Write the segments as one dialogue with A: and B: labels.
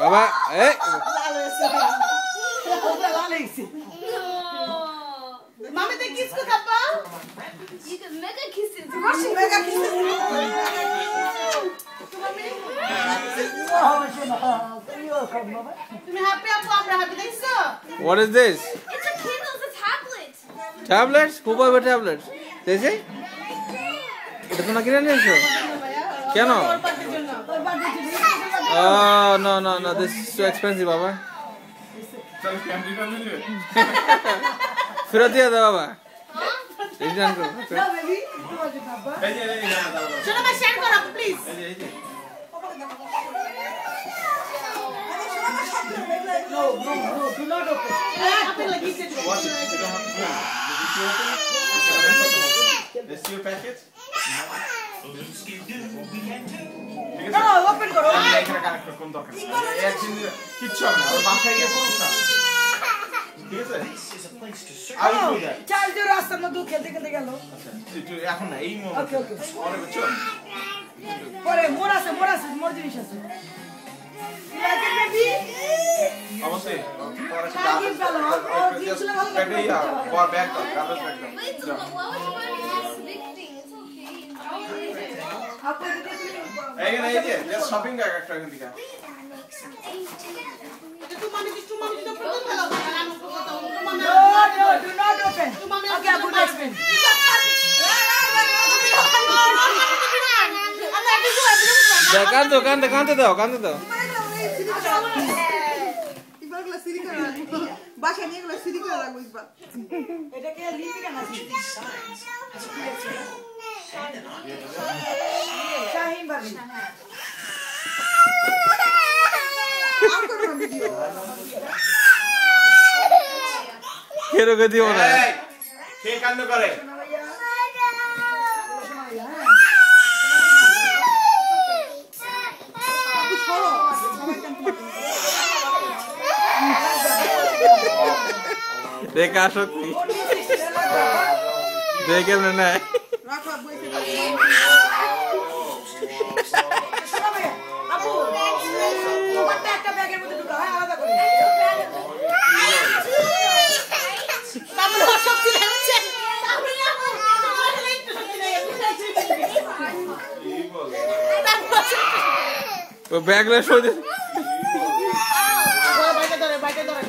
A: বাবা এই
B: Mami, te kiss ko ka pa?
C: You can mega kisses.
B: Mega kisses. তুমি happy আপু আমরা happy দেখছো?
A: What is this?
C: It's a Kindle, it's a tablet.
A: Tablets? Who bought tablets? They say? এটা তোমরা কিনে নিয়েছো? কেন? Oh no, this is too expensive, বাবা.
D: চল ফ্যামিলি নিয়ে
A: ফেরত দিয়ে দাও বাবা। রিটার্ন করো।
D: এই যে
B: শোনো মা শেয়ার করো প্লিজ।
D: এই যে
B: No, do not open. আপনি লাগি কে
D: What? You don't have to do it. Did you open it? Let's see your package.
B: No, open করো।
D: এখানে কানেক্ট করুন দরকার নেই। একদিন কিচ্ছু হবে না। আর বাসায় গিয়ে করুন না। ঠিক আছে? I will do that.
B: চার্জের রাস্তার মধ্যে খেলতে খেলতে গেল।
D: আচ্ছা, একটু এখন না এই মোমেন্ট।
B: ওকে
D: পরে বুঝছো?
B: পরে মোর আছে মোর জিনিস আছে। লাগে বেবি।
D: অবশ্যই। পরে
B: সাকিব ভালো, ওর জিনিসগুলো ভালো লাগবে।
D: ব্যাগ দাও, ব্যাগ দাও, গার্বেজ ব্যাগ দাও।
C: Wait, so what would you want this big thing? It's okay. Enjoy it.
B: আপু দিতে
D: এইখানে এই যে জাস্ট শপিং ব্যাগ একটা এখান থেকে।
B: তুমি তো ফটো ফেলো না আমি কথা বলবো মামা।
E: No, do not open. Okay, Abu Nasmin.
A: কানতে দাও।
B: ইবারগুলো সিরি করে রাখবো। বাসা নিয়ে এগুলো সিরি করে রাখবো ইবা।
E: এটা কে লিপি কেন আছে? শাহিন ভাবি।
B: আর করব না ভিডিও।
A: কেরো দিও না।
D: এই কে কান্না করে?
A: রেখা শক্তি দেখে না
B: রাখো বইতে।
E: আপু, তোমারটা একটা ব্যাগের মধ্যে ঢুকাও, হ্যাঁ আলাদা করে।
B: তারপরে শক্তি লাগছে। তারপরে আমার একটু শক্তি লাগে।
D: কি বল?
A: ও ব্যাগলে সরে
B: বাইকে ধরে।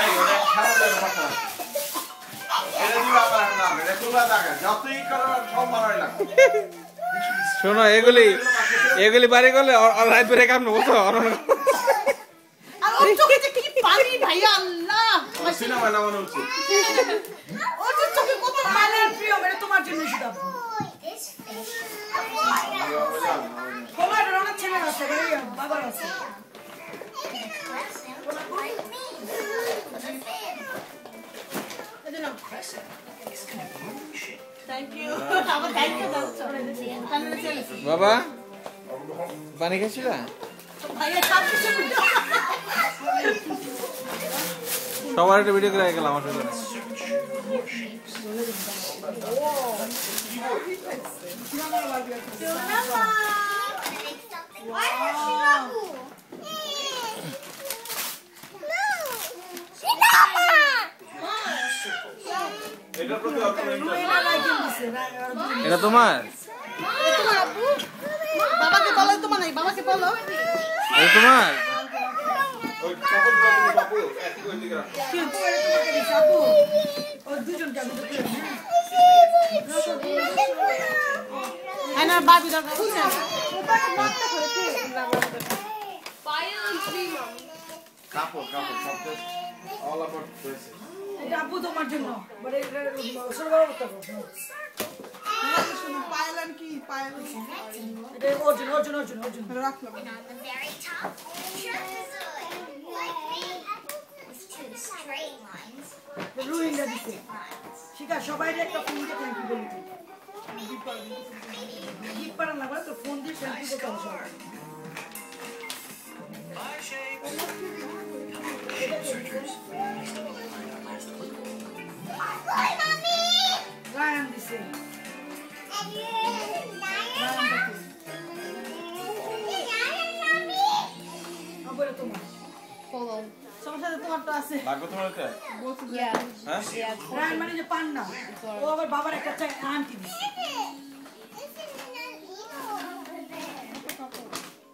D: এই ওরে খারাপ লাগে মাথা। এটা দিবা আমার নাম, এটা তোলা দাগা। যতই করো সব মারাই লাগে।
A: শোনো এগুলি বাড়ি করলে আর রাত বেরে কাম নেবো তো
B: আর ওর চোখে যে কি পানি ভাইয়া আল্লাহ।
D: সিনেমা নামানো উচিত।
B: ওর যে চোখে কত পানি।
E: মালের প্রিয়, এটা তোমার জন্য শুধু আপু। তোমার অনেক ছেলে আছে, বাবার আছে।
B: Thank you. আমার থ্যাংক ইউ দাও।
A: বাবা পানি খাচ্ছিল
B: ভাইয়া সব কিছু
A: সবার একটা ভিডিও করে গেলাম আমার সাথে
D: এটা প্রতি
A: এটা তোমার
B: বাবাকে বলো তোমার নাই বাবাকে বলো
A: এটা তোমার
D: ওই কাপড় বাবু একটু এদিকে রাখ
E: আপু, ওই দুজনকে আমি দেখতে পারি, হ্যাঁ?
B: না বাবি দরকার বুঝছেন
D: কাপড় সব জাস্ট অল অ্যাবাউট ড্রেস
E: এটা আপু তোমার জন্য, মানে এটা সরবরাহ করতে হবে।
B: পায়লান কি পায়লান
E: এটা অর্জুন
B: রাখলাম
C: On the very top, like two straight lines.
E: Rohingya দিতে শিখা সবাই একটা ফোন দিয়ে থ্যাংক ইউ বলি গিফট পাঠান লাগবে তো ফোন দিয়ে থ্যাংক ইউ করতে হবে সবাই। রায়ান দিছে আবার তোমার
C: Hold on.
E: সবার সাথে তোমারটা আছে
D: লাগবে তোমার এটা?
C: Yeah.
D: হ্যাঁ?
C: Yeah.
E: রান মানে যে পান না ও আবার বাবার একটা চাই আন্টি দিছে